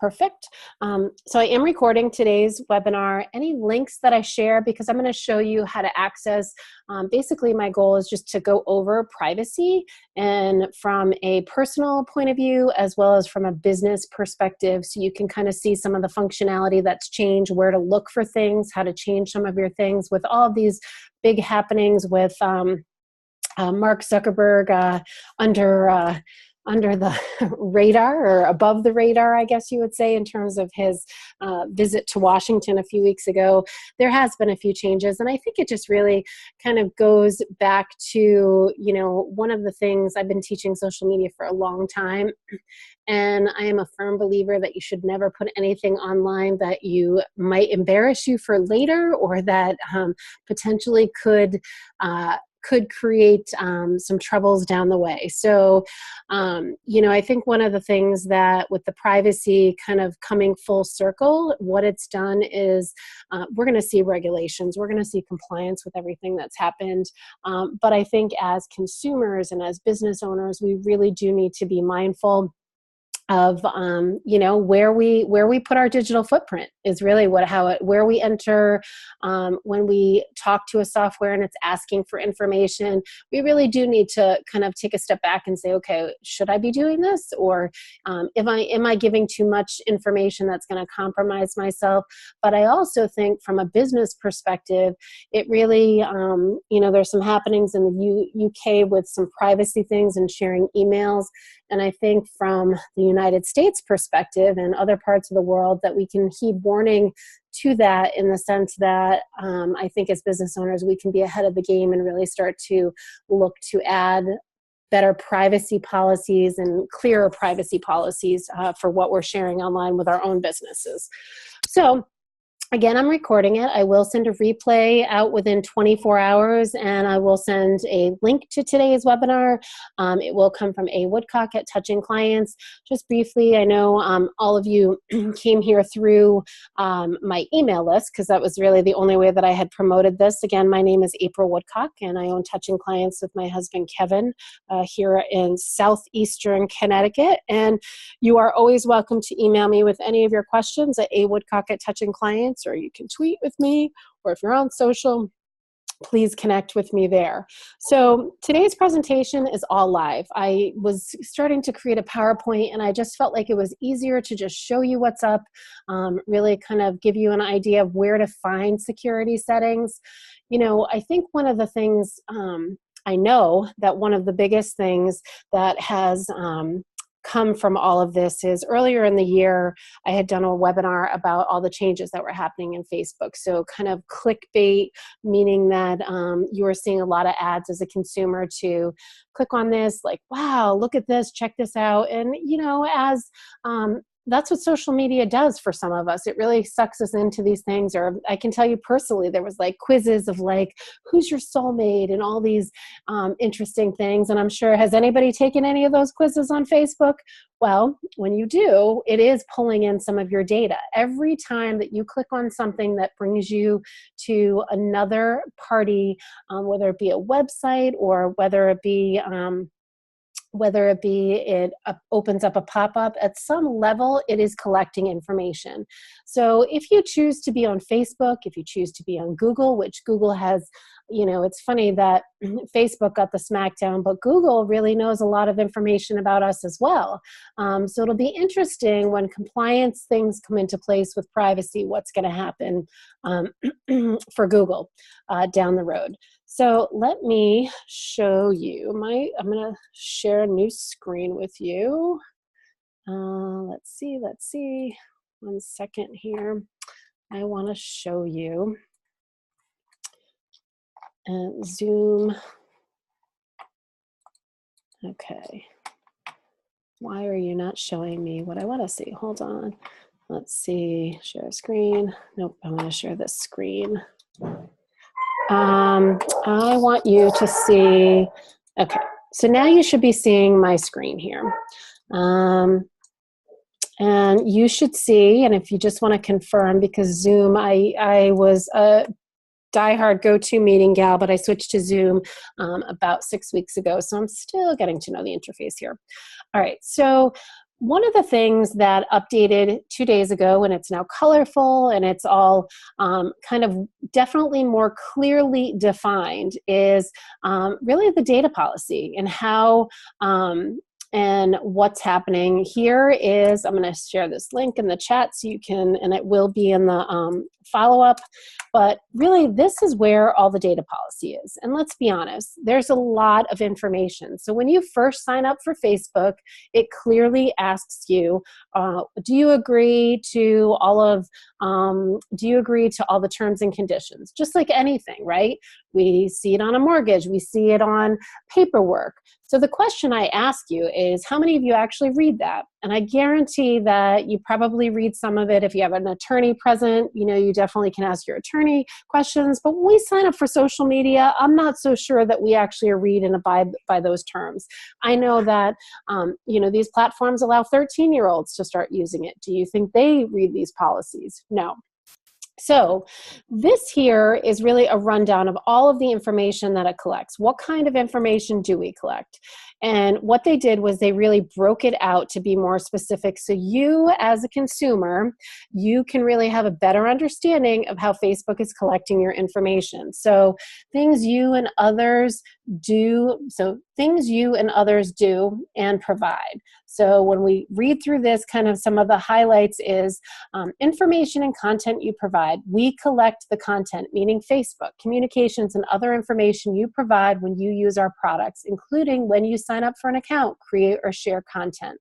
Perfect. So I am recording today's webinar. Any links that I share, because I'm going to show you how to access, basically my goal is just to go over privacy and from a personal point of view as well as from a business perspective, so you can kind of see some of the functionality that's changed, where to look for things, how to change some of your things with all of these big happenings with Mark Zuckerberg under the radar, or above the radar, I guess you would say, in terms of his visit to Washington a few weeks ago. There has been a few changes, and I think it just really kind of goes back to, you know, one of the things I've been teaching social media for a long time, and I am a firm believer that you should never put anything online that you might embarrass you for later, or that potentially could create some troubles down the way. So, you know, I think one of the things that with the privacy kind of coming full circle, what it's done is we're going to see regulations, we're going to see compliance with everything that's happened. But I think as consumers and as business owners, we really do need to be mindful of you know, where we put our digital footprint is really where we enter when we talk to a software and it's asking for information. We really do need to kind of take a step back and say, okay, should I be doing this, or am I giving too much information that's going to compromise myself? But I also think from a business perspective, it really you know, there's some happenings in the UK with some privacy things and sharing emails. And I think from the United States perspective and other parts of the world, that we can heed warning to that, in the sense that I think as business owners, we can be ahead of the game and really start to look to add better privacy policies and clearer privacy policies for what we're sharing online with our own businesses. So, again, I'm recording it. I will send a replay out within 24 hours, and I will send a link to today's webinar. It will come from A. Woodcock at Touching Clients. Just briefly, I know all of you came here through my email list, because that was really the only way that I had promoted this. Again, my name is April Woodcock, and I own Touching Clients with my husband, Kevin, here in southeastern Connecticut. And you are always welcome to email me with any of your questions at awoodcock at Touching Clients, or you can tweet with me, or if you're on social, please connect with me there. So today's presentation is all live. I was starting to create a PowerPoint, and I just felt like it was easier to just show you what's up, really kind of give you an idea of where to find security settings. You know, I think one of the things, I know that one of the biggest things that has come from all of this is, earlier in the year, I had done a webinar about all the changes that were happening in Facebook. So kind of clickbait, meaning that you were seeing a lot of ads as a consumer to click on this, like, wow, look at this, check this out. And, you know, as that's what social media does for some of us. It really sucks us into these things. Or I can tell you personally, there was like quizzes of like, who's your soulmate, and all these interesting things. And I'm sure, has anybody taken any of those quizzes on Facebook? Well, when you do, it is pulling in some of your data. Every time that you click on something that brings you to another party, whether it be a website, or whether it be it opens up a pop-up, at some level it is collecting information. So if you choose to be on Facebook, if you choose to be on Google, which Google has, you know, it's funny that Facebook got the smackdown, but Google really knows a lot of information about us as well. So it'll be interesting when compliance things come into place with privacy, what's going to happen for Google down the road. So let me show you I'm going to share a new screen with you. Let's see. 1 second here. I want to show you. And Zoom. Okay. Why are you not showing me what I want to see? Hold on. Let's see. Share screen. Nope, I want to share this screen. I want you to see. Okay. So now you should be seeing my screen here. And you should see, and if you just want to confirm, because Zoom, I was a diehard GoToMeeting gal, but I switched to Zoom about 6 weeks ago, so I'm still getting to know the interface here. All right, so one of the things that updated 2 days ago, and it's now colorful and it's all kind of definitely more clearly defined, is really the data policy and how and what's happening. Here is, I'm going to share this link in the chat so you can, and it will be in the follow-up, but really this is where all the data policy is. And let's be honest, there's a lot of information. So when you first sign up for Facebook, it clearly asks you, do you agree to all of, do you agree to all the terms and conditions? Just like anything, right? We see it on a mortgage, we see it on paperwork. So the question I ask you is, how many of you actually read that? And I guarantee that you probably read some of it. If you have an attorney present, you know, you definitely can ask your attorney questions. But when we sign up for social media, I'm not so sure that we actually read and abide by those terms. I know that, you know, these platforms allow 13-year-olds to start using it. Do you think they read these policies? No. So this here is really a rundown of all of the information that it collects. What kind of information do we collect? And what they did was they really broke it out to be more specific. So you as a consumer, you can really have a better understanding of how Facebook is collecting your information. So things you and others do, and provide. So when we read through this, kind of some of the highlights is information and content you provide. We collect the content, meaning Facebook, communications, and other information you provide when you use our products, including when you sign up for an account, create or share content,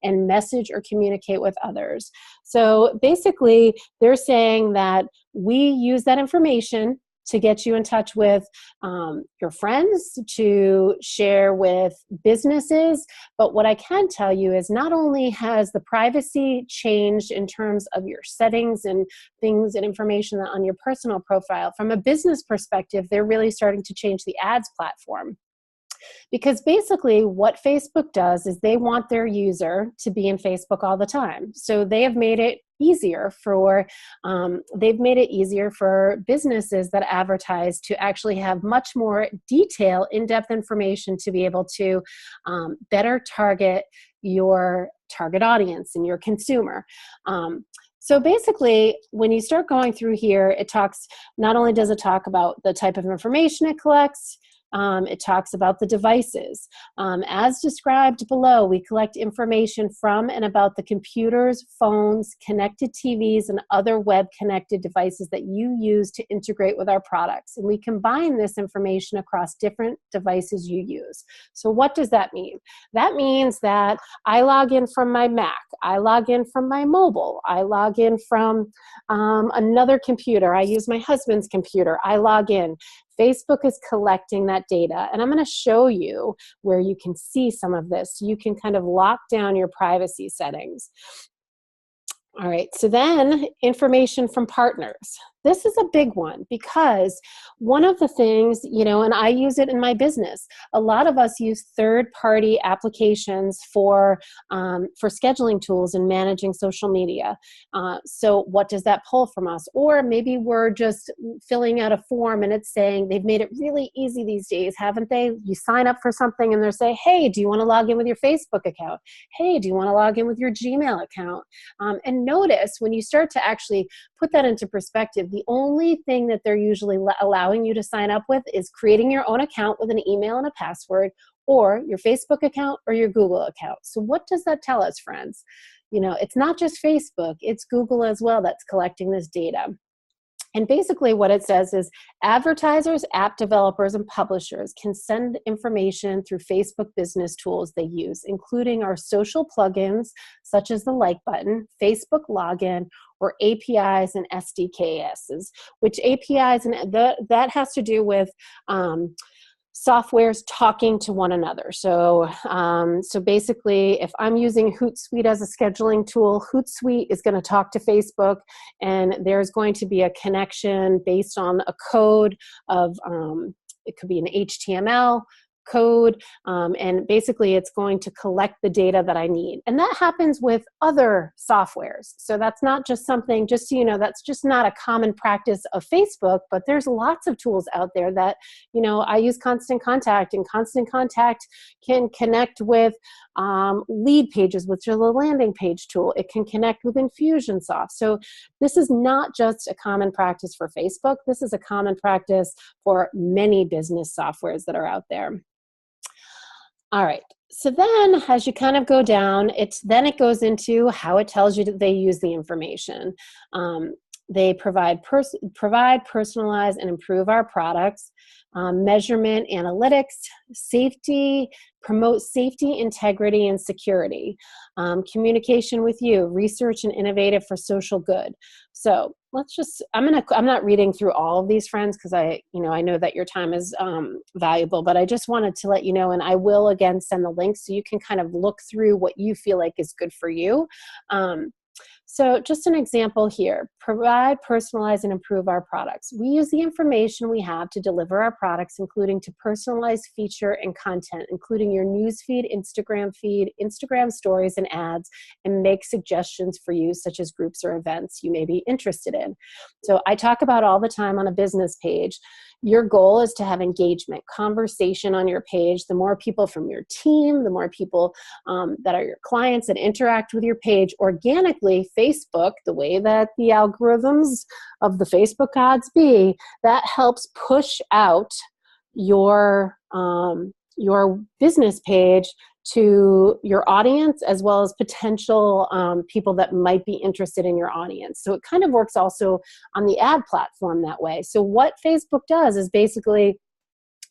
and message or communicate with others. So basically, they're saying that we use that information to get you in touch with your friends, to share with businesses. But what I can tell you is not only has the privacy changed in terms of your settings and things and information on your personal profile, from a business perspective, they're really starting to change the ads platform. Because basically what Facebook does is they want their user to be in Facebook all the time. So they have made it easier for businesses that advertise to actually have much more detail, in-depth information to be able to better target your target audience and your consumer. So basically, when you start going through here, it talks, not only does it talk about the type of information it collects, it talks about the devices. As described below, we collect information from and about the computers, phones, connected TVs, and other web-connected devices that you use to integrate with our products. And we combine this information across different devices you use. So what does that mean? That means that I log in from my Mac, I log in from my mobile, I log in from another computer, I use my husband's computer, I log in. Facebook is collecting that data, and I'm going to show you where you can see some of this. You can kind of lock down your privacy settings. All right, so then information from partners. This is a big one because one of the things, you know, and I use it in my business, a lot of us use third-party applications for scheduling tools and managing social media. So what does that pull from us? Or maybe we're just filling out a form and it's saying, they've made it really easy these days, haven't they? You sign up for something and they're saying, hey, do you want to log in with your Facebook account? Hey, do you want to log in with your Gmail account? And notice when you start to actually put that into perspective, the only thing that they're usually allowing you to sign up with is creating your own account with an email and a password, or your Facebook account or your Google account. So what does that tell us, friends? You know, it's not just Facebook, it's Google as well that's collecting this data. And basically what it says is advertisers, app developers, and publishers can send information through Facebook business tools they use, including our social plugins, such as the like button, Facebook login, or APIs and SDKs, which APIs, and that has to do with softwares talking to one another. So, so basically, if I'm using Hootsuite as a scheduling tool, Hootsuite is going to talk to Facebook, and there's going to be a connection based on a code of, it could be an HTML code, and basically it's going to collect the data that I need. And that happens with other softwares. So that's not just something, just so you know, that's just not a common practice of Facebook, but there's lots of tools out there that, I use Constant Contact, and Constant Contact can connect with lead pages, which are the landing page tool. It can connect with Infusionsoft. So this is not just a common practice for Facebook. This is a common practice for many business softwares that are out there. All right. So then as you kind of go down, it goes into how it tells you that they use the information. They provide personalize and improve our products, measurement, analytics, safety, promote safety, integrity, and security, communication with you, research and innovative for social good. So I'm not reading through all of these, friends, because I know that your time is valuable, but I just wanted to let you know, and I will again send the links so you can kind of look through what you feel like is good for you. So just an example here, provide, personalize, and improve our products. We use the information we have to deliver our products, including to personalize feature and content, including your news feed, Instagram stories, and ads, and make suggestions for you, such as groups or events you may be interested in. So I talk about all the time on a business page, your goal is to have engagement, conversation on your page. The more people from your team, the more people that are your clients that interact with your page organically, Facebook, the way that the algorithms of the Facebook gods be, that helps push out your business page to your audience, as well as potential people that might be interested in your audience. So it kind of works also on the ad platform that way. So what Facebook does is basically,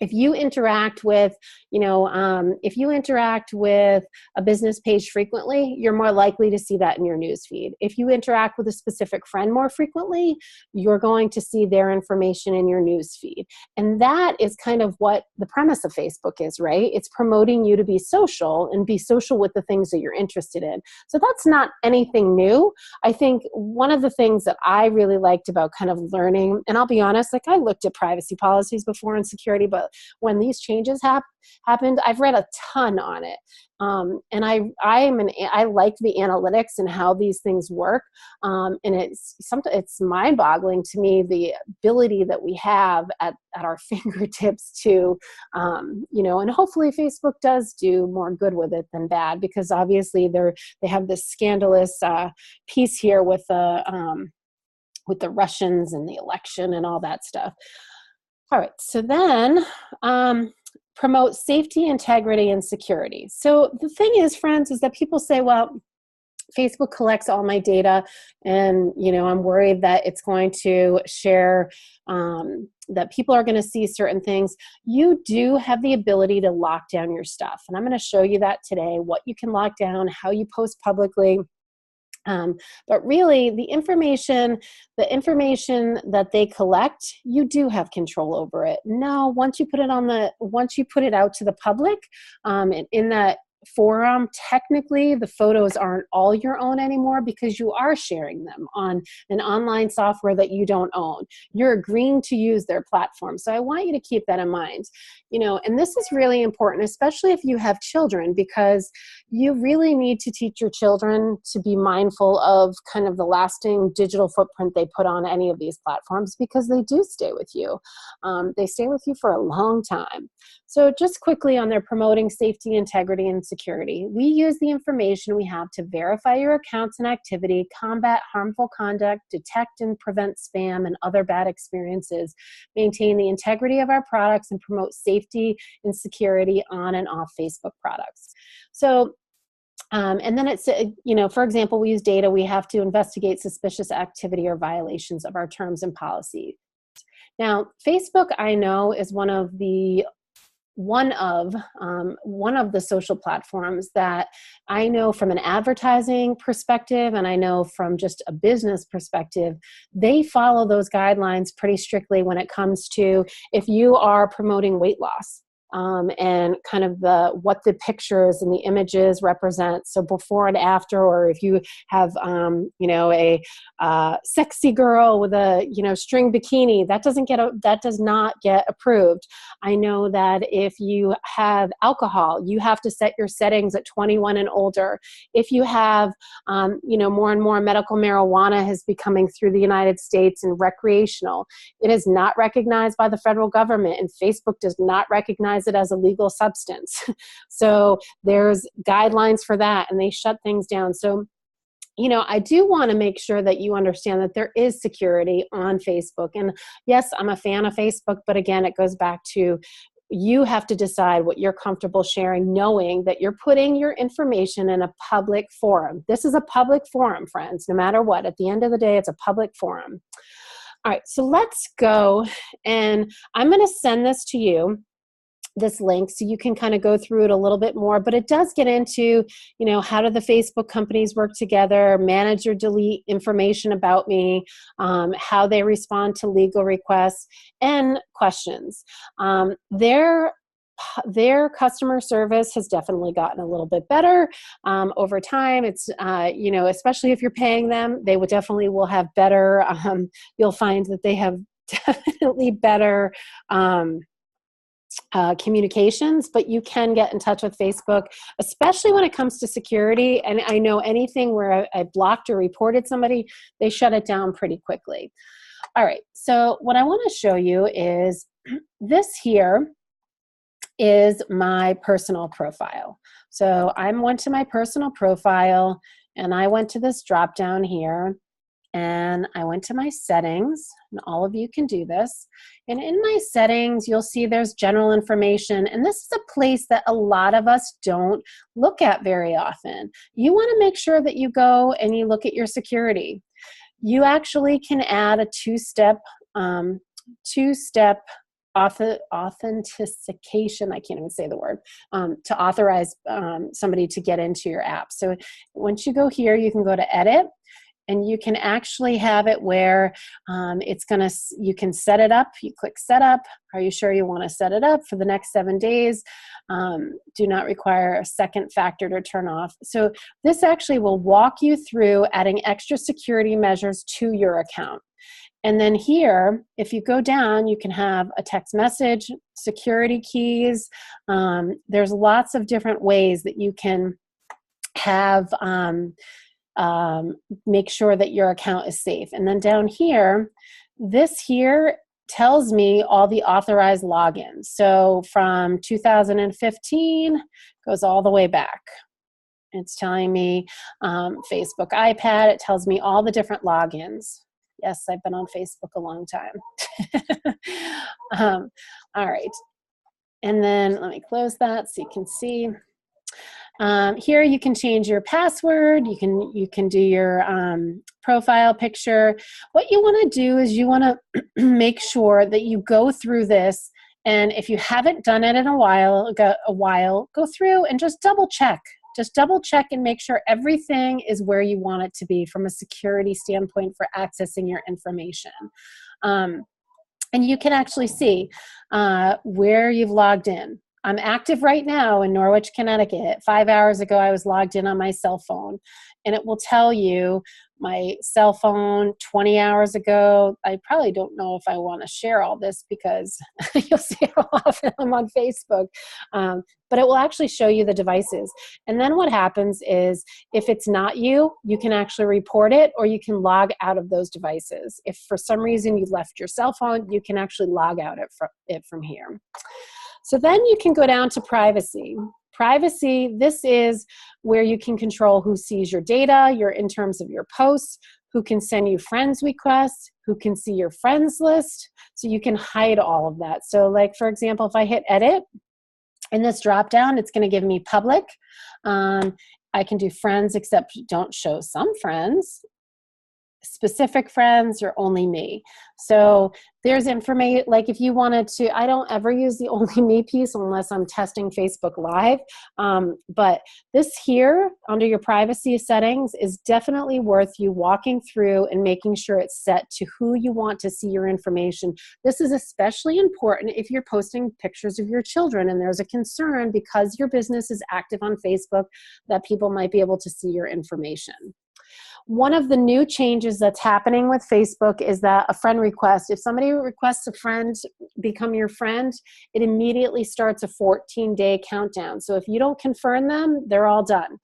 if you interact with, if you interact with a business page frequently, you're more likely to see that in your newsfeed. If you interact with a specific friend more frequently, you're going to see their information in your newsfeed. And that is kind of what the premise of Facebook is, right? It's promoting you to be social and be social with the things that you're interested in. So that's not anything new. I think one of the things that I really liked about kind of learning, and I'll be honest, like I looked at privacy policies before and security, but when these changes happened, I've read a ton on it. And I like the analytics and how these things work. And it's mind-boggling to me, the ability that we have at our fingertips to, and hopefully Facebook does do more good with it than bad, because obviously they have this scandalous piece here with the Russians and the election and all that stuff. All right, so then promote safety, integrity, and security. So the thing is, friends, is that people say, well, Facebook collects all my data, and I'm worried that it's going to share, that people are going to see certain things. You do have the ability to lock down your stuff, and I'm going to show you that today, what you can lock down, how you post publicly. But really, the information that they collect, you do have control over it. Now, once you put it out to the public, in that forum, technically the photos aren't all your own anymore, because you are sharing them on an online software that you don't own. You're agreeing to use their platform. So I want you to keep that in mind. And this is really important, especially if you have children, because you really need to teach your children to be mindful of kind of the lasting digital footprint they put on any of these platforms, because they do stay with you. They stay with you for a long time. So just quickly on their promoting safety, integrity, and security, we use the information we have to verify your accounts and activity, combat harmful conduct, detect and prevent spam and other bad experiences, maintain the integrity of our products, and promote safety and security on and off Facebook products. So and then it's, for example, we use data. We have to investigate suspicious activity or violations of our terms and policies. Now, Facebook, I know, is one of the social platforms that I know from an advertising perspective, and I know from just a business perspective, they follow those guidelines pretty strictly when it comes to if you are promoting weight loss. and kind of what the pictures and the images represent. So before and after, or if you have, a sexy girl with a, string bikini, that does not get approved. I know that if you have alcohol, you have to set your settings at 21 and older. If you have, more and more medical marijuana is becoming through the United States and recreational, it is not recognized by the federal government, and Facebook does not recognize it as a legal substance. So there's guidelines for that, and they shut things down. So I do want to make sure that you understand that there is security on Facebook. And yes, I'm a fan of Facebook, but again, it goes back to you have to decide what you're comfortable sharing, knowing that you're putting your information in a public forum. This is a public forum, friends, no matter what. At the end of the day, it's a public forum. All right, so let's go, and I'm going to send this to you, this link, so you can kind of go through it a little bit more, but it does get into, how do the Facebook companies work together, manage or delete information about me, how they respond to legal requests and questions. Their customer service has definitely gotten a little bit better over time. It's, especially if you're paying them, they will have better, you'll find that they have definitely better communications, but you can get in touch with Facebook, especially when it comes to security. And I know anything where I blocked or reported somebody, they shut it down pretty quickly. All right, so what I want to show you is this here is my personal profile. So I went to my personal profile and I went to this drop down here and I went to my settings, and all of you can do this. And in my settings, you'll see there's general information, and this is a place that a lot of us don't look at very often. You want to make sure that you go and you look at your security. You actually can add a two-step authentication, I can't even say the word, to authorize somebody to get into your app. So once you go here, you can go to edit, and you can actually have it where you can set it up. You click set up. Are you sure you want to set it up for the next 7 days? Do not require a second factor to turn off. So this actually will walk you through adding extra security measures to your account. And then here, if you go down, you can have a text message, security keys. There's lots of different ways that you can have make sure that your account is safe. And then down here, this here tells me all the authorized logins. So from 2015 goes all the way back. It's telling me Facebook iPad. It tells me all the different logins. Yes, I've been on Facebook a long time. All right. And then let me close that so you can see. Here you can change your password. You can do your profile picture. What you want to do is you want to make sure that you go through this, and if you haven't done it in a while, go through and just double check. Just double check and make sure everything is where you want it to be from a security standpoint for accessing your information. And you can actually see where you've logged in. I'm active right now in Norwich, Connecticut. 5 hours ago, I was logged in on my cell phone, and it will tell you my cell phone 20 hours ago. I probably don't know if I want to share all this because you'll see how often I'm on Facebook, but it will actually show you the devices. And then what happens is if it's not you, you can actually report it, or you can log out of those devices. If for some reason you left your cell phone, you can actually log out from here. So then you can go down to privacy. Privacy, this is where you can control who sees your data, in terms of your posts, who can send you friends requests, who can see your friends list. So you can hide all of that. So like, for example, if I hit edit in this drop down, it's going to give me public. I can do friends, except don't show some friends. specific friends or only me. So there's information, like if you wanted to, I don't ever use the only me piece unless I'm testing Facebook Live. But this here under your privacy settings is definitely worth you walking through and making sure it's set to who you want to see your information. This is especially important if you're posting pictures of your children and there's a concern because your business is active on Facebook that people might be able to see your information. One of the new changes that's happening with Facebook is that a friend request, if somebody requests a friend become your friend, it immediately starts a 14-day countdown. So if you don't confirm them, they're all done.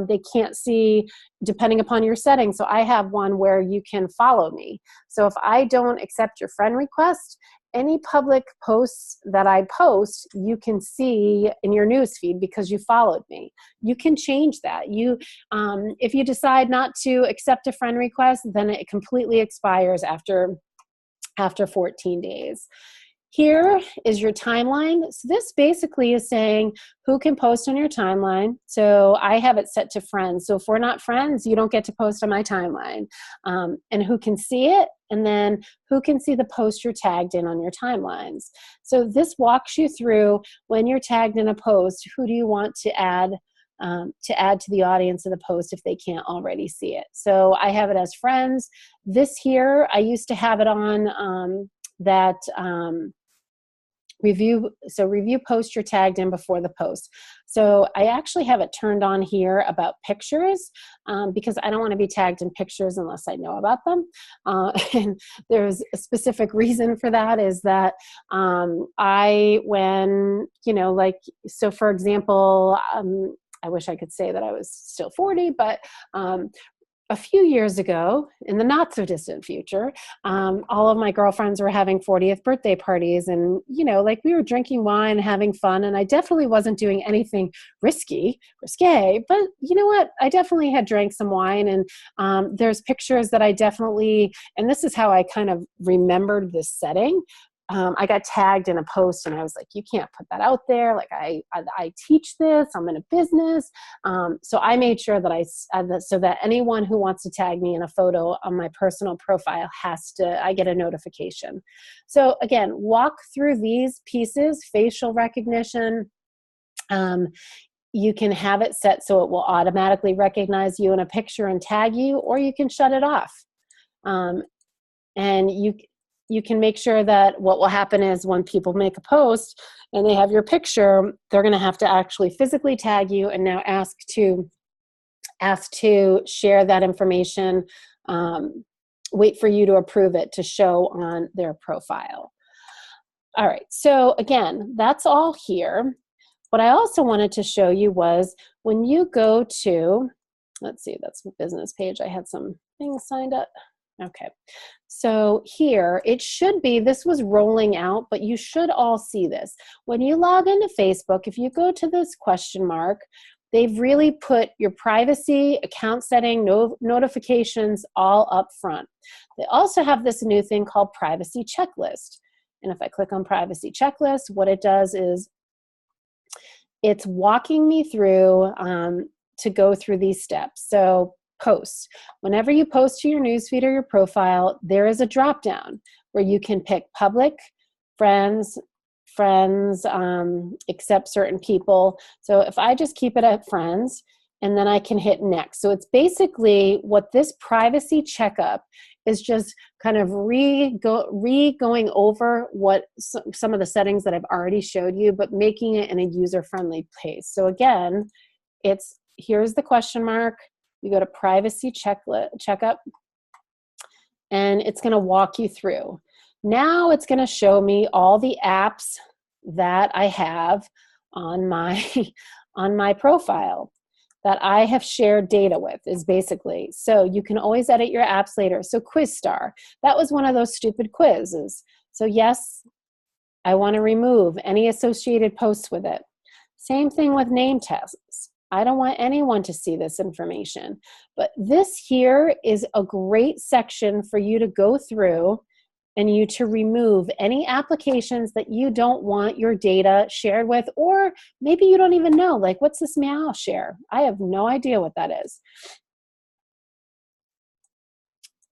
They can't see, depending upon your settings. So I have one where you can follow me. So if I don't accept your friend request, any public posts that I post, you can see in your newsfeed because you followed me. You can change that. If you decide not to accept a friend request, then it completely expires after 14 days. Here is your timeline. So this basically is saying who can post on your timeline. So I have it set to friends. So if we're not friends, you don't get to post on my timeline. And who can see it, and then who can see the post you're tagged in on your timelines. So this walks you through when you're tagged in a post, who do you want to add to the audience of the post if they can't already see it. So I have it as friends. This here, I used to have it on review post you're tagged in before the post. So I actually have it turned on here about pictures because I don't want to be tagged in pictures unless I know about them. And there's a specific reason for that is that so for example, I wish I could say that I was still 40, but a few years ago, in the not so distant future, all of my girlfriends were having 40th birthday parties, and we were drinking wine, having fun, and I definitely wasn't doing anything risque, but you know what? I definitely had drank some wine, and there's pictures that I definitely, and this is how I kind of remembered this setting. I got tagged in a post and I was like, you can't put that out there. Like I teach this, I'm in a business. So I made sure that so that anyone who wants to tag me in a photo on my personal profile I get a notification. So again, walk through these pieces, facial recognition. You can have it set so it will automatically recognize you in a picture and tag you, or you can shut it off. And you can make sure that what will happen is when people make a post and they have your picture, they're going to have to actually physically tag you and now ask to share that information, wait for you to approve it to show on their profile. All right, so again, that's all here. What I also wanted to show you was when you go to, let's see, that's the business page. I had some things signed up. Okay, so here it should be, this was rolling out, but you should all see this. When you log into Facebook, if you go to this question mark, they've really put your privacy, account setting, notifications all up front. They also have this new thing called privacy checklist. And if I click on privacy checklist, what it does is it's walking me through to go through these steps. So posts. Whenever you post to your newsfeed or your profile, there is a drop down where you can pick public, friends, accept certain people. So if I just keep it at friends, and then I can hit next. So it's basically what this privacy checkup is, just kind of going over what some of the settings that I've already showed you, but making it in a user-friendly place. So again, here's the question mark. You go to privacy checkup, and it's going to walk you through. Now it's going to show me all the apps that I have on my profile that I have shared data with, is basically. So you can always edit your apps later. So QuizStar, that was one of those stupid quizzes. So yes, I want to remove any associated posts with it. Same thing with name tests. I don't want anyone to see this information. But this here is a great section for you to go through and you to remove any applications that you don't want your data shared with, or maybe you don't even know, like, what's this meow share? I have no idea what that is.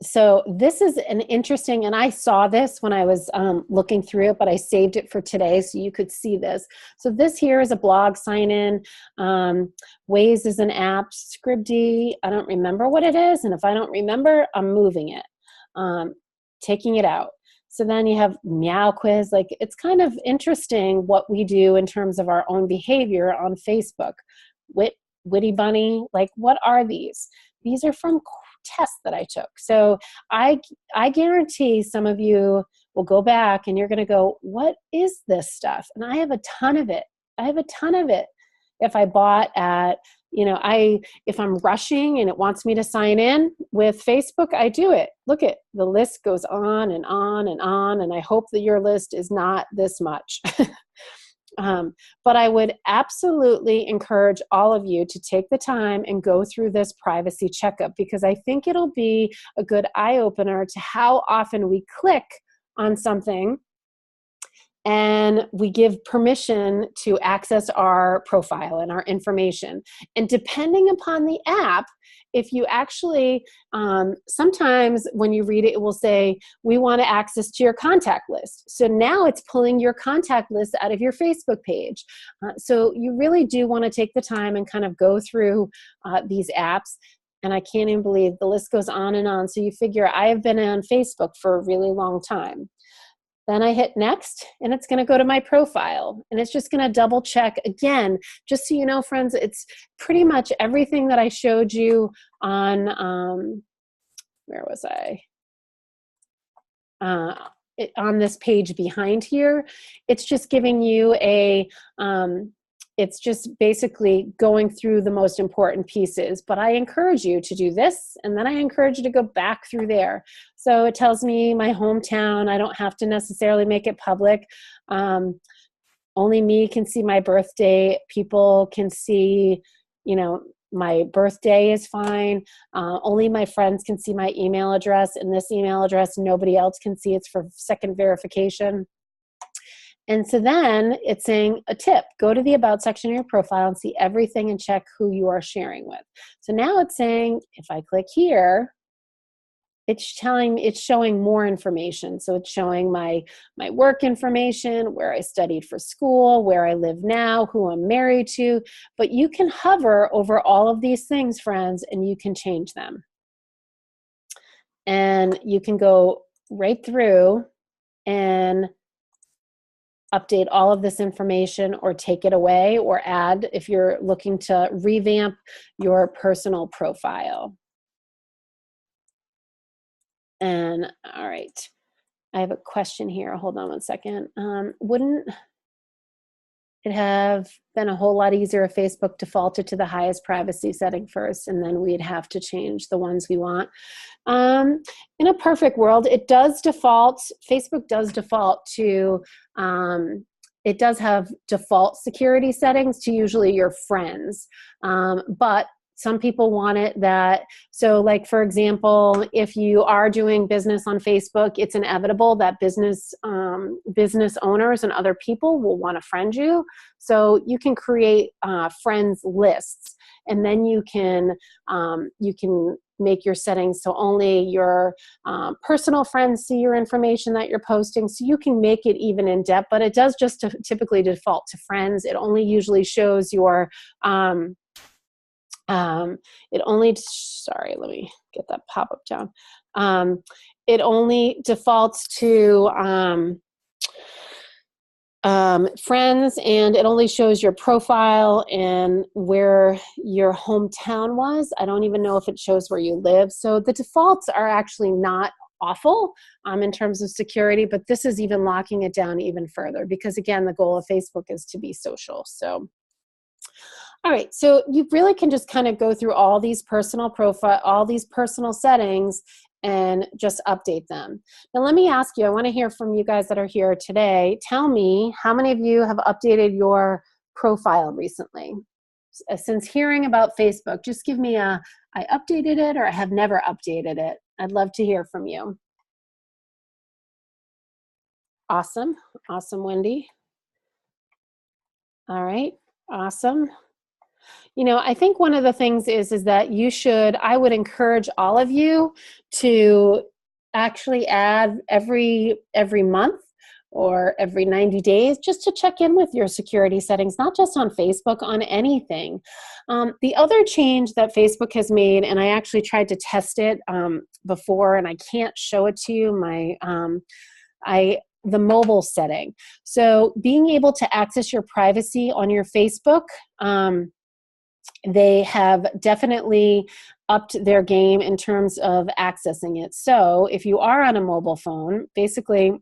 So this is an interesting, and I saw this when I was looking through it, but I saved it for today so you could see this. So this here is a blog sign in. Waze is an app. Scribd, I don't remember what it is, and if I don't remember, I'm moving it, taking it out. So then you have Meow Quiz. Like, it's kind of interesting what we do in terms of our own behavior on Facebook. Witty Bunny, like, what are these? These are from tests that I took. So I guarantee some of you will go back and you're going to go, what is this stuff? And I have a ton of it. I have a ton of it. If I bought at, if I'm rushing and it wants me to sign in with Facebook, I do it. Look at the list goes on and on and on. And I hope that your list is not this much. But I would absolutely encourage all of you to take the time and go through this privacy checkup, because I think it'll be a good eye-opener to how often we click on something and we give permission to access our profile and our information. And depending upon the app, if you actually, sometimes when you read it, it will say, we want access to your contact list. So now it's pulling your contact list out of your Facebook page. So you really do want to take the time and kind of go through these apps. And I can't even believe the list goes on and on. So you figure I have been on Facebook for a really long time. Then I hit next, and it's going to go to my profile, and it's just going to double check again. Just so you know, friends, it's pretty much everything that I showed you on, where was I? On this page behind here. It's just giving you it's just basically going through the most important pieces. But I encourage you to do this, and then I encourage you to go back through there. So it tells me my hometown. I don't have to necessarily make it public. Only me can see my birthday. People can see, my birthday is fine. Only my friends can see my email address, and this email address nobody else can see. It's for second verification. And so then it's saying a tip, go to the about section of your profile and see everything and check who you are sharing with. So now it's saying, if I click here, it's showing more information. So it's showing my work information, where I studied for school, where I live now, who I'm married to. But you can hover over all of these things, friends, and you can change them. And you can go right through and update all of this information or take it away or add if you're looking to revamp your personal profile. And all right, I have a question here. Hold on one second. Wouldn't it have been a whole lot easier if Facebook defaulted to the highest privacy setting first, and then we'd have to change the ones we want? In a perfect world, it does default. Facebook does default to, it does have default security settings to usually your friends. But some people want it that, so like, for example, if you are doing business on Facebook, it's inevitable that business owners and other people will want to friend you. So you can create friends lists, and then you can make your settings so only your personal friends see your information that you're posting. So you can make it even in depth, but it does just typically default to friends. It only usually shows your sorry, let me get that pop-up down. It only defaults to friends, and it only shows your profile and where your hometown was. I don't even know if it shows where you live. So the defaults are actually not awful in terms of security, but this is even locking it down even further, because again, the goal of Facebook is to be social. So all right, so you really can just kind of go through all these personal settings and just update them. Now let me ask you, I want to hear from you guys that are here today. Tell me, how many of you have updated your profile recently? Since hearing about Facebook, just give me I updated it or I have never updated it. I'd love to hear from you. Awesome, awesome, Wendy. All right, awesome. I think one of the things is that I would encourage all of you to actually add every month or every 90 days just to check in with your security settings, not just on Facebook, on anything. The other change that Facebook has made, and I actually tried to test it before, and I can't show it to you, the mobile setting. So being able to access your privacy on your Facebook, they have definitely upped their game in terms of accessing it. So if you are on a mobile phone, basically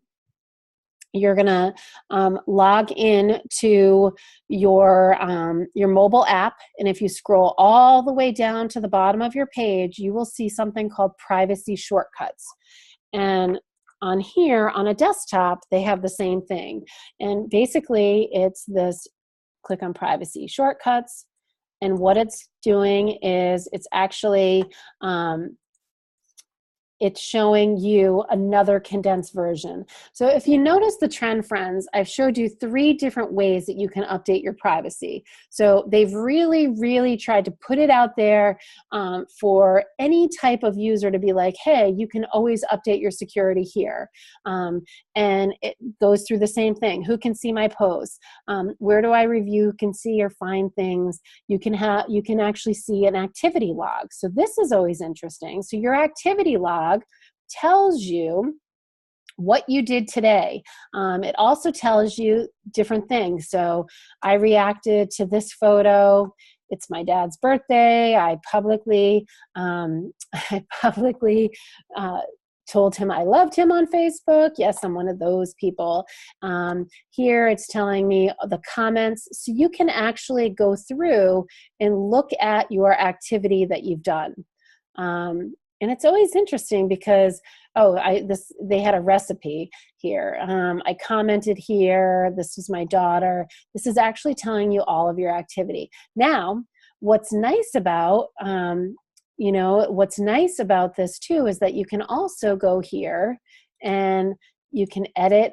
you're going to log in to your mobile app, and if you scroll all the way down to the bottom of your page, you will see something called privacy shortcuts. And on here, on a desktop, they have the same thing. And basically, it's this: click on privacy shortcuts, and what it's doing is it's actually it's showing you another condensed version. So if you notice the trend, friends, I've showed you 3 different ways that you can update your privacy. So they've really, really tried to put it out there for any type of user to be like, hey, you can always update your security here. And it goes through the same thing. Who can see my posts? Where do I review, can see or find things? You can actually see an activity log. So this is always interesting. So your activity log tells you what you did today. It also tells you different things. So I reacted to this photo. It's my dad's birthday. I publicly told him I loved him on Facebook. Yes, I'm one of those people. Here it's telling me the comments. So you can actually go through and look at your activity that you've done. And it's always interesting because, they had a recipe here. I commented here. This was my daughter. This is actually telling you all of your activity. Now, what's nice about this too is that you can also go here and you can edit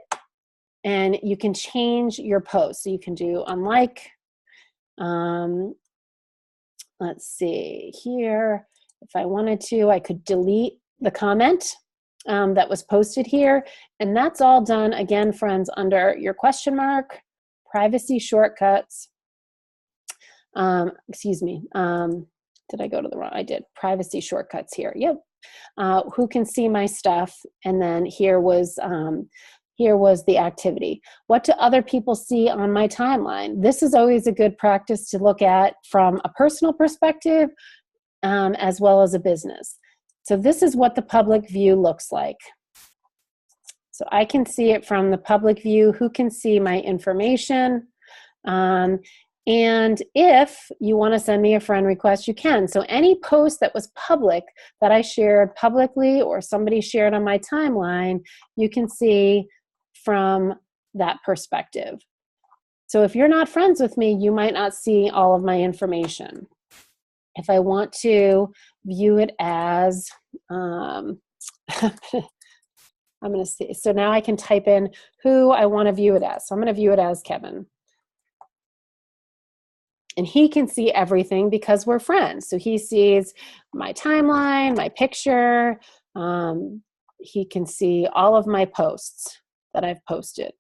and you can change your post. So you can do unlike. Let's see here. If I wanted to, I could delete the comment that was posted here. And that's all done, again, friends, under your question mark, privacy shortcuts. Excuse me. Did I go to the wrong? I did. Privacy shortcuts here. Yep. Who can see my stuff? And then here was the activity. What do other people see on my timeline? This is always a good practice to look at from a personal perspective, as well as a business. So this is what the public view looks like. So I can see it from the public view. Who can see my information? And if you want to send me a friend request, you can. So any post that was public that I shared publicly or somebody shared on my timeline, you can see from that perspective. So if you're not friends with me, you might not see all of my information. If I want to view it as, I'm going to see, so now I can type in who I want to view it as. So I'm going to view it as Kevin. And he can see everything because we're friends. So he sees my timeline, my picture. He can see all of my posts that I've posted.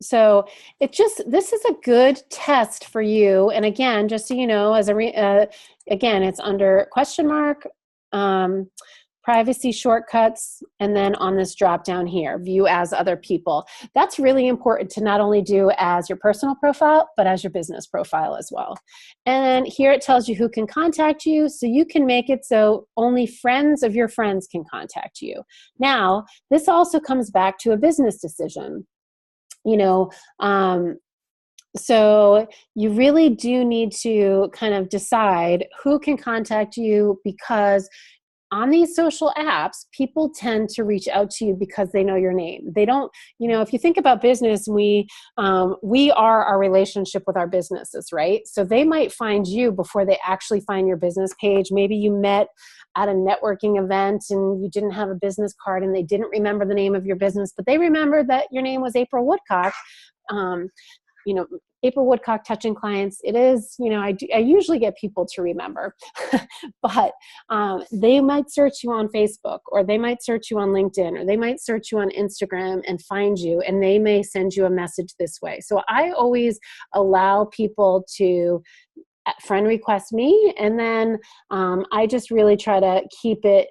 So this is a good test for you. And again, just so you know, again, it's under question mark, privacy shortcuts, and then on this drop down here, view as other people. That's really important to not only do as your personal profile, but as your business profile as well. And here it tells you who can contact you, so you can make it so only friends of your friends can contact you. Now, this also comes back to a business decision. So you really do need to kind of decide who can contact you, because on these social apps, people tend to reach out to you because they know your name. They don't, if you think about business, we are our relationship with our businesses, right? So they might find you before they actually find your business page. Maybe you met at a networking event and you didn't have a business card and they didn't remember the name of your business, but they remembered that your name was April Woodcock. April Woodcock Touching Clients, it is, I usually get people to remember, but they might search you on Facebook, or they might search you on LinkedIn, or they might search you on Instagram and find you, and they may send you a message this way. So I always allow people to friend request me, and then I just really try to keep it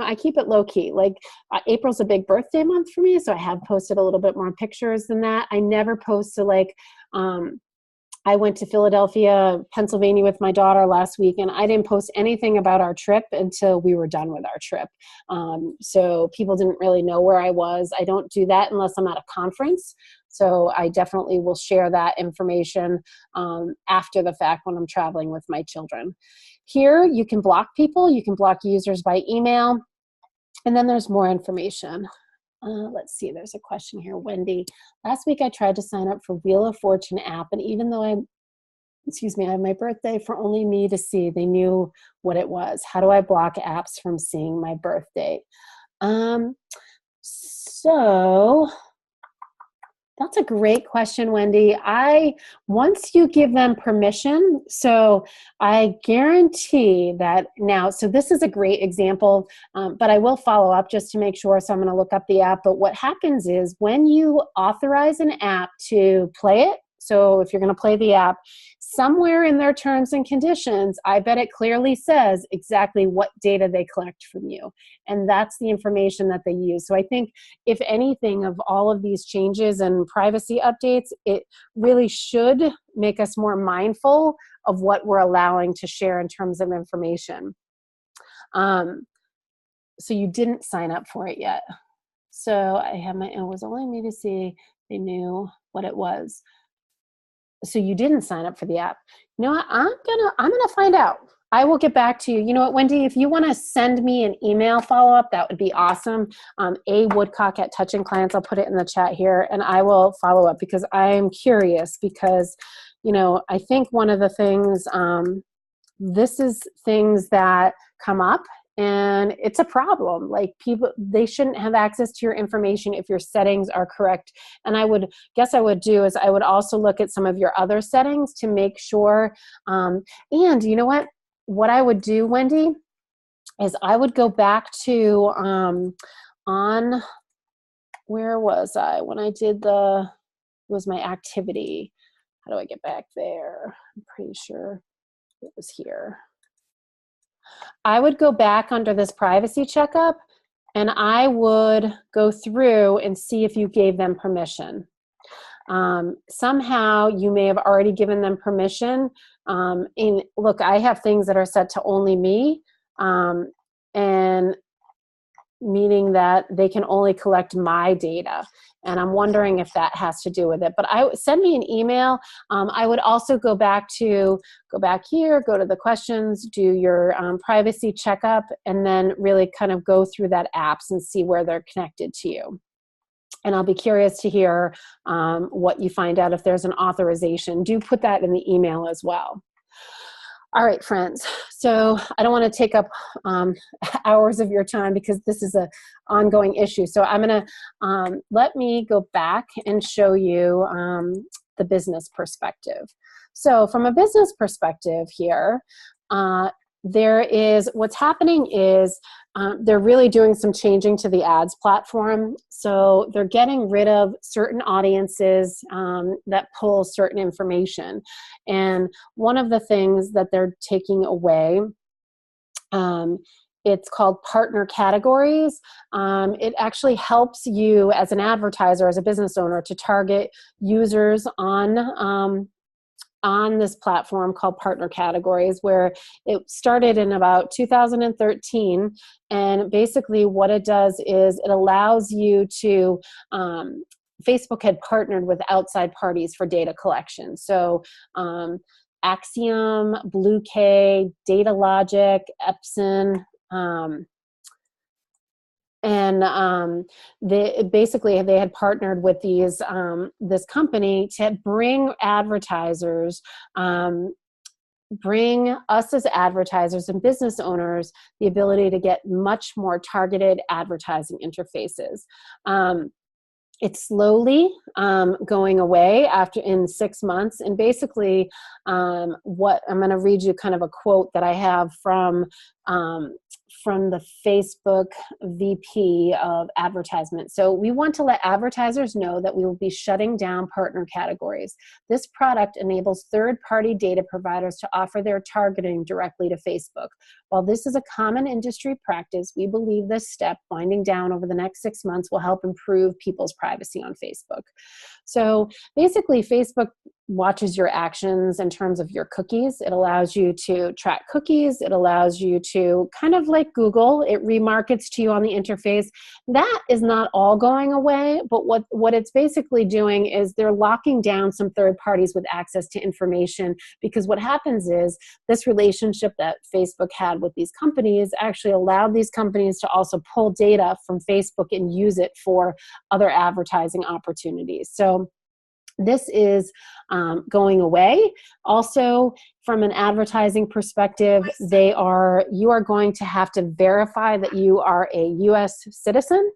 I keep it low key. Like April's a big birthday month for me, so I have posted a little bit more pictures than that. I never post to I went to Philadelphia, Pennsylvania with my daughter last week, and I didn't post anything about our trip until we were done with our trip. So people didn't really know where I was. I don't do that unless I'm at a conference. So I definitely will share that information after the fact when I'm traveling with my children. Here, you can block people. You can block users by email. And then there's more information. Let's see, there's a question here. Wendy, last week I tried to sign up for Wheel of Fortune app, and even though I have my birthday for only me to see, they knew what it was. How do I block apps from seeing my birth date? So that's a great question, Wendy. Once you give them permission, so I guarantee that now, so this is a great example, but I will follow up just to make sure, so I'm going to look up the app. But what happens is when you authorize an app to play it, so if you're going to play the app, somewhere in their terms and conditions, I bet it clearly says exactly what data they collect from you. And that's the information that they use. So I think if anything of all of these changes and privacy updates, it really should make us more mindful of what we're allowing to share in terms of information. So you didn't sign up for it yet. So it was only me to see, they knew what it was. So you didn't sign up for the app. You know what? I'm gonna find out. I will get back to you. You know what, Wendy? If you want to send me an email follow-up, that would be awesome. Woodcock@Touching Clients. I'll put it in the chat here, and I will follow up because I'm curious. Because, I think one of the things, this is things that come up. And it's a problem. Like they shouldn't have access to your information if your settings are correct. And I would also look at some of your other settings to make sure. And you know what? What I would do, Wendy, is I would go back to where was I when I did it was my activity. How do I get back there? I'm pretty sure it was here. I would go back under this privacy checkup, and I would go through and see if you gave them permission. Somehow you may have already given them permission. Look, I have things that are set to only me, and meaning that they can only collect my data. And I'm wondering if that has to do with it. But send me an email. I would also go back here, go to the questions, do your privacy checkup, and then really kind of go through that apps and see where they're connected to you. And I'll be curious to hear what you find out if there's an authorization. Do put that in the email as well. All right, friends. So I don't want to take up hours of your time because this is an ongoing issue. So I'm going to let me go back and show you the business perspective. So from a business perspective here, what's happening is they're really doing some changing to the ads platform. So they're getting rid of certain audiences that pull certain information. And one of the things that they're taking away, it's called partner categories. It actually helps you as an advertiser, as a business owner, to target users on this platform called Partner Categories, where it started in about 2013. And basically what it does is it allows you to, Facebook had partnered with outside parties for data collection. So Axiom, Blue K, Data Logic, Epson, and they had partnered with this company to bring advertisers, bring us as advertisers and business owners the ability to get much more targeted advertising interfaces. it's slowly going away after in 6 months. And basically, what I'm going to read you kind of a quote that I have from the Facebook VP of advertisement. So we want to let advertisers know that we will be shutting down partner categories. This product enables third-party data providers to offer their targeting directly to Facebook. While this is a common industry practice, we believe this step, winding down over the next 6 months, will help improve people's privacy on Facebook. So basically, Facebook watches your actions in terms of your cookies. It allows you to track cookies. It allows you to, kind of like Google, it remarkets to you on the interface. That is not all going away, but what it's basically doing is they're locking down some third parties with access to information, because what happens is this relationship that Facebook had with these companies actually allowed these companies to also pull data from Facebook and use it for other advertising opportunities. So this is going away. Also, from an advertising perspective, you are going to have to verify that you are a U.S. citizen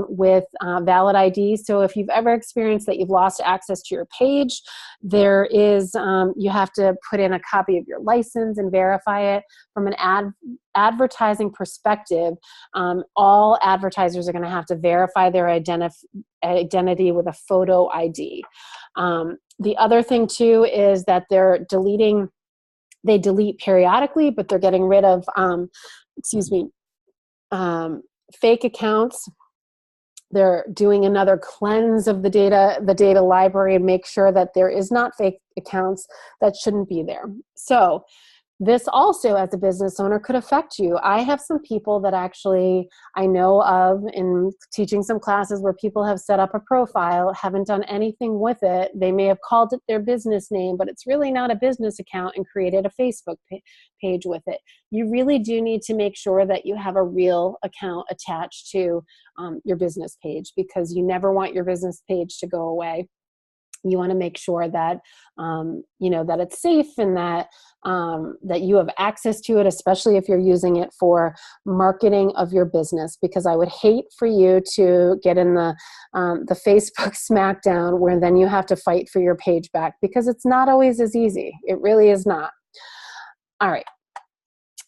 with valid ID. So if you've ever experienced that you've lost access to your page, there is you have to put in a copy of your license and verify it. From an advertising perspective, all advertisers are going to have to verify their identity with a photo ID. The other thing too is that they delete periodically, but they're getting rid of, fake accounts. They're doing another cleanse of the data library, and make sure that there is not fake accounts that shouldn't be there. So this also, as a business owner, could affect you. I have some people that actually I know of in teaching some classes where people have set up a profile, haven't done anything with it. They may have called it their business name, but it's really not a business account, and created a Facebook page with it. You really do need to make sure that you have a real account attached to your business page, because you never want your business page to go away. You want to make sure that that it's safe, and that that you have access to it, especially if you're using it for marketing of your business. Because I would hate for you to get in the Facebook smackdown where then you have to fight for your page back, because it's not always as easy. It really is not. All right.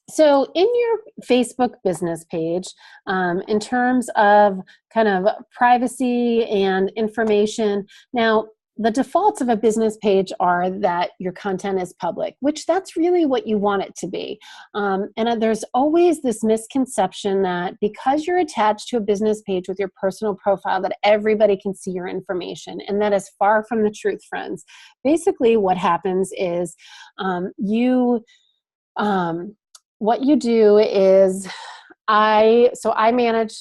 So in your Facebook business page, in terms of kind of privacy and information, now the defaults of a business page are that your content is public, which that's really what you want it to be. And there's always this misconception that because you're attached to a business page with your personal profile, that everybody can see your information. And that is far from the truth, friends. Basically, what happens is what you do is I manage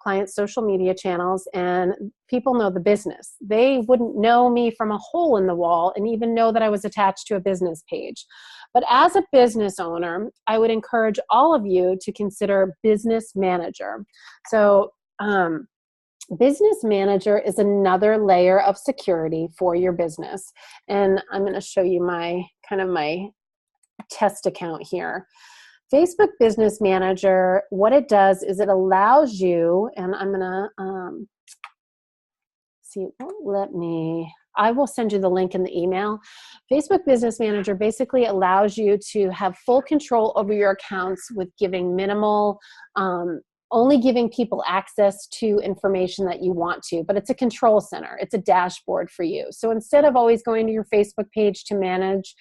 clients' social media channels, and people know the business. They wouldn't know me from a hole in the wall and even know that I was attached to a business page. But as a business owner, I would encourage all of you to consider business manager. So business manager is another layer of security for your business. And I'm going to show you my test account here. Facebook Business Manager, what it does is it allows you, and I'm going to I will send you the link in the email. Facebook Business Manager basically allows you to have full control over your accounts with giving minimal, only giving people access to information that you want to, but it's a control center. It's a dashboard for you. So instead of always going to your Facebook page to manage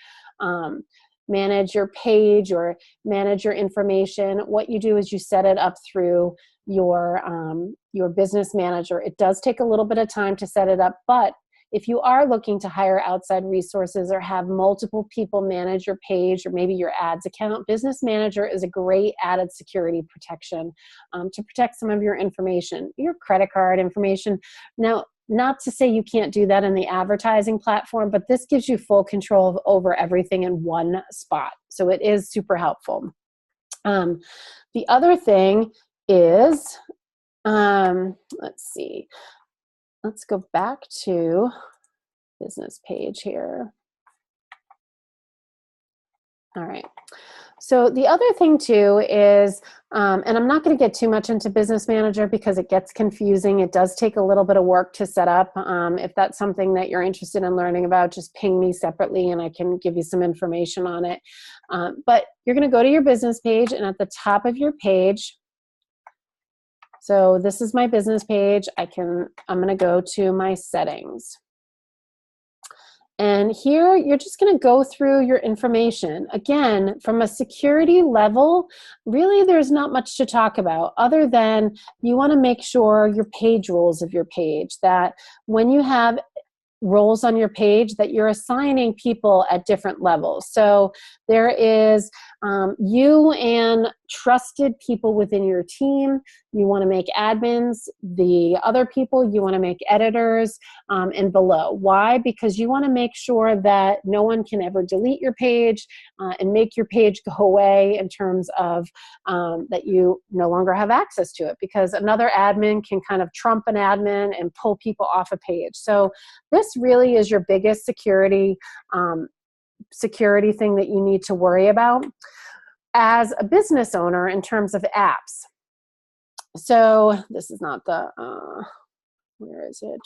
your page or manage your information, what you do is you set it up through your business manager. It does take a little bit of time to set it up, but if you are looking to hire outside resources or have multiple people manage your page or maybe your ads account, Business Manager is a great added security protection to protect some of your information, your credit card information. Now, not to say you can't do that in the advertising platform, but this gives you full control over everything in one spot. So it is super helpful. The other thing is, let's see. Let's go back to business page here. All right. So the other thing too is, and I'm not going to get too much into Business Manager because it gets confusing. It does take a little bit of work to set up. If that's something that you're interested in learning about, just ping me separately and I can give you some information on it. But you're going to go to your business page, and at the top of your page, so this is my business page. I'm going to go to my settings. And here you're just going to go through your information. Again, from a security level, really there's not much to talk about other than you want to make sure your page rules of your page, that when you have roles on your page that you're assigning people at different levels. So there is you and trusted people within your team. You want to make admins. The other people you want to make editors, and below. Why? Because you want to make sure that no one can ever delete your page and make your page go away in terms of that you no longer have access to it, because another admin can kind of trump an admin and pull people off a page. So this really is your biggest security thing that you need to worry about as a business owner in terms of apps. So this is not the, where is it?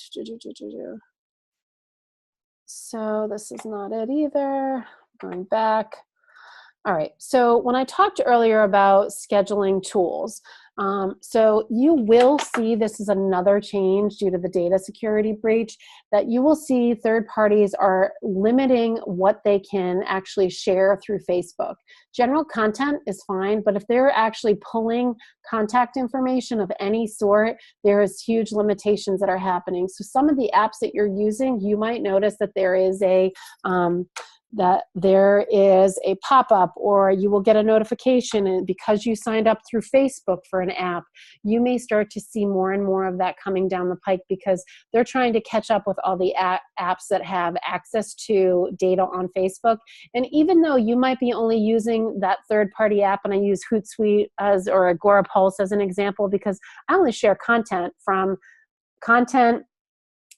So this is not it either. Going back. All right, so when I talked earlier about scheduling tools, so you will see, this is another change due to the data security breach, that you will see third parties are limiting what they can actually share through Facebook. General content is fine, but if they're actually pulling contact information of any sort, there is huge limitations that are happening. So some of the apps that you're using, you might notice that there is a pop-up, or you will get a notification, and because you signed up through Facebook for an app, you may start to see more and more of that coming down the pike, because they're trying to catch up with all the apps that have access to data on Facebook. And even though you might be only using that third-party app, and I use Hootsuite or Agorapulse as an example, because I only share content from content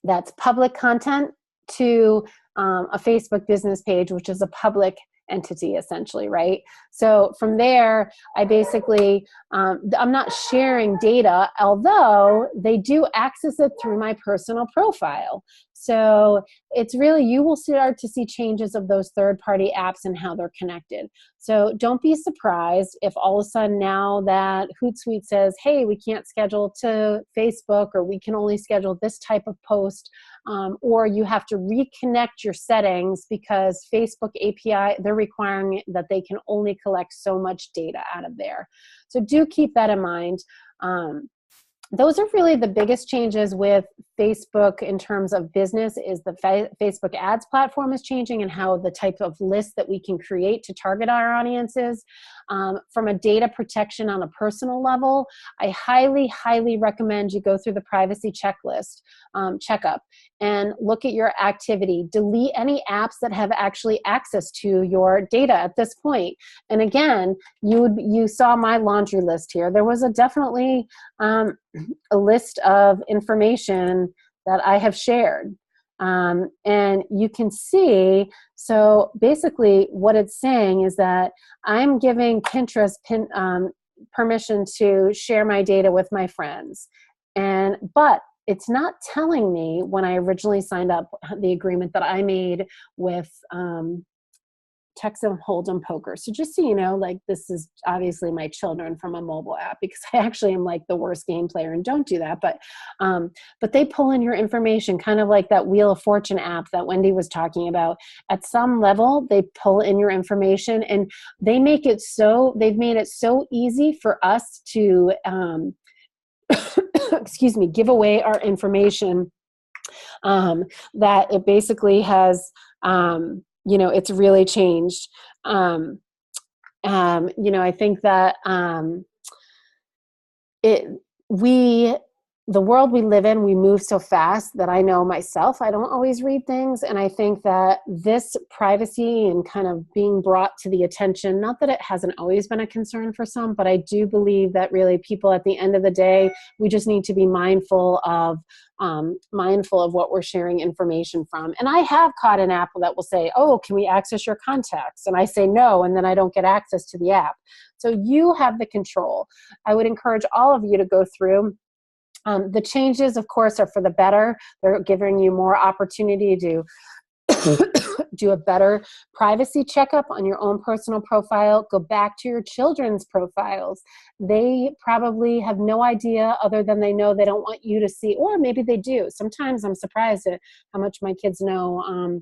that's public content to a Facebook business page, which is a public entity essentially, right? So from there, I basically, I'm not sharing data, although they do access it through my personal profile. So it's really, you will start to see changes of those third-party apps and how they're connected. So don't be surprised if all of a sudden now that Hootsuite says, hey, we can't schedule to Facebook, or we can only schedule this type of post, or you have to reconnect your settings because Facebook API, they're requiring that they can only collect so much data out of there. So do keep that in mind. Those are really the biggest changes with Facebook in terms of business, is the Facebook ads platform is changing and how the type of list that we can create to target our audiences. From a data protection on a personal level, I highly, highly recommend you go through the privacy checklist, checkup, and look at your activity. Delete any apps that have actually access to your data at this point. And again, you saw my laundry list here. There was definitely a list of information that I have shared. And you can see, so basically what it's saying is that I'm giving Pinterest permission to share my data with my friends. But it's not telling me, when I originally signed up, the agreement that I made with Texas Hold'em Poker. So just so you know, like, this is obviously my children from a mobile app, because I actually am like the worst game player and don't do that. But they pull in your information, kind of like that Wheel of Fortune app that Wendy was talking about. At some level, they pull in your information, and they've made it so easy for us to, excuse me, give away our information, that it basically has, it's really changed. I think that the world we live in, we move so fast that I know myself, I don't always read things. And I think that this privacy and kind of being brought to the attention, not that it hasn't always been a concern for some, but I do believe that really people at the end of the day, we just need to be mindful of what we're sharing information from. And I have caught an app that will say, oh, can we access your contacts? And I say no, and then I don't get access to the app. So you have the control. I would encourage all of you to go through. The changes, of course, are for the better. They're giving you more opportunity to do a better privacy checkup on your own personal profile. Go back to your children's profiles. They probably have no idea, other than they know they don't want you to see, or maybe they do. Sometimes I'm surprised at how much my kids know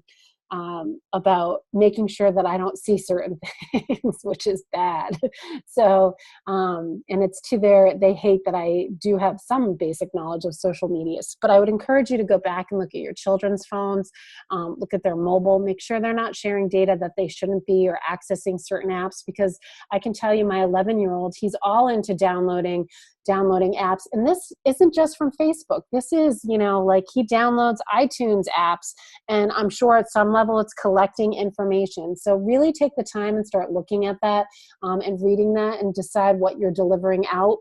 about making sure that I don't see certain things, which is bad. So, and it's to they hate that I do have some basic knowledge of social media, but I would encourage you to go back and look at your children's phones, look at their mobile, make sure they're not sharing data that they shouldn't be, or accessing certain apps, because I can tell you my 11-year-old, he's all into downloading apps. And this isn't just from Facebook. This is, like he downloads iTunes apps, and I'm sure at some level it's collecting information. So really take the time and start looking at that and reading that, and decide what you're delivering out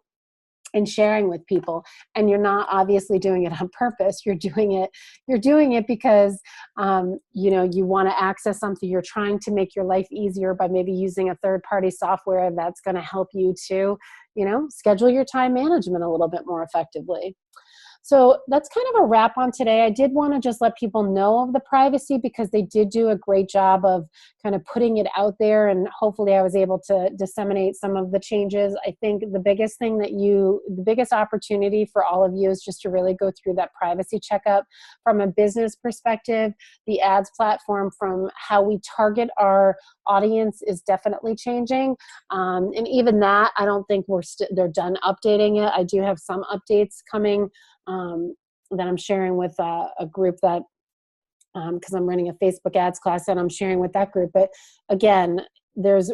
and sharing with people. And you're not obviously doing it on purpose. You're doing it because you want to access something. You're trying to make your life easier by maybe using a third-party software that's going to help you to schedule your time management a little bit more effectively. So that's kind of a wrap on today. I did want to just let people know of the privacy, because they did do a great job of kind of putting it out there, and hopefully I was able to disseminate some of the changes. I think the biggest opportunity for all of you is just to really go through that privacy checkup from a business perspective. The ads platform, from how we target our audience, is definitely changing. And even that, I don't think they're done updating it. I do have some updates coming that I'm sharing with a group that, because I'm running a Facebook ads class, and I'm sharing with that group. But again, there's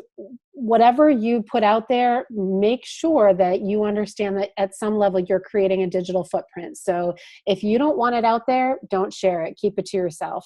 whatever you put out there, make sure that you understand that at some level you're creating a digital footprint. So if you don't want it out there, don't share it. Keep it to yourself.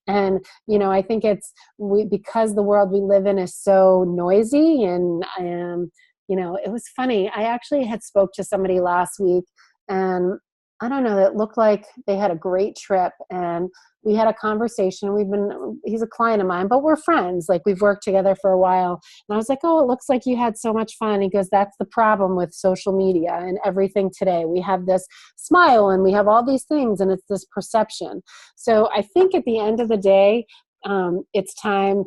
And, I think because the world we live in is so noisy, and it was funny. I actually had spoke to somebody last week, and I don't know, it looked like they had a great trip, and we had a conversation. He's a client of mine, but we're friends. Like, we've worked together for a while. And I was like, oh, it looks like you had so much fun. He goes, that's the problem with social media and everything today. We have this smile, and we have all these things, and it's this perception. So I think at the end of the day, it's time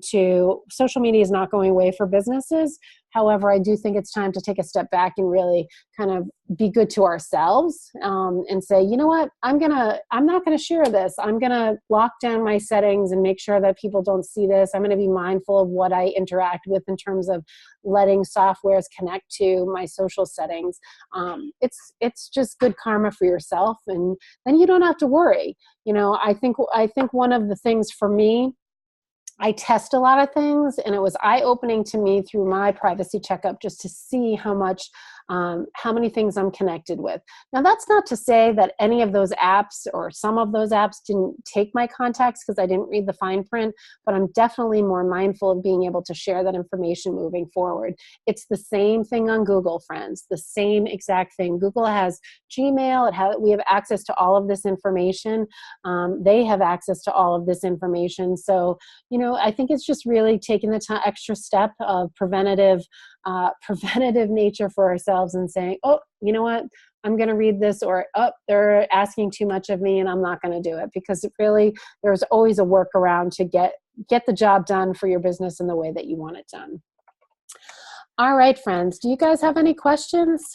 social media is not going away for businesses. However, I do think it's time to take a step back and really kind of be good to ourselves, and say, you know what, I'm not gonna share this. I'm gonna lock down my settings and make sure that people don't see this. I'm gonna be mindful of what I interact with in terms of letting softwares connect to my social settings. It's just good karma for yourself, and then you don't have to worry. I think one of the things for me, I test a lot of things, and it was eye-opening to me through my privacy checkup just to see how many things I'm connected with. Now, that's not to say that any of those apps or some of those apps didn't take my contacts, because I didn't read the fine print, but I'm definitely more mindful of being able to share that information moving forward. It's the same thing on Google, friends, the same exact thing. Google has Gmail. We have access to all of this information. They have access to all of this information. So, I think it's just really taking the extra step of preventative nature for ourselves, and saying, oh, you know what, I'm going to read this, or, oh, they're asking too much of me and I'm not going to do it, because there's always a workaround to get the job done for your business in the way that you want it done. All right, friends, do you guys have any questions?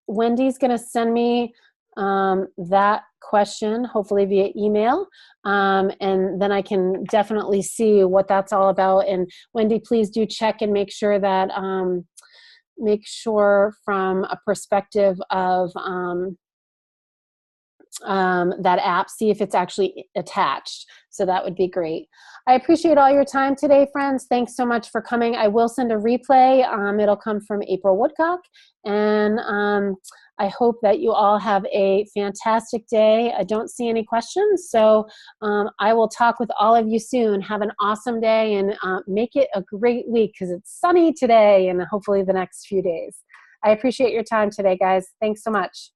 Wendy's going to send me that question, hopefully via email, and then I can definitely see what that's all about. And Wendy, please do check and make sure from a perspective of that app, see if it's actually attached. So that would be great. I appreciate all your time today, friends. Thanks so much for coming. I will send a replay. It'll come from April Woodcock. And I hope that you all have a fantastic day. I don't see any questions, so I will talk with all of you soon. Have an awesome day, and make it a great week, because it's sunny today and hopefully the next few days. I appreciate your time today, guys. Thanks so much.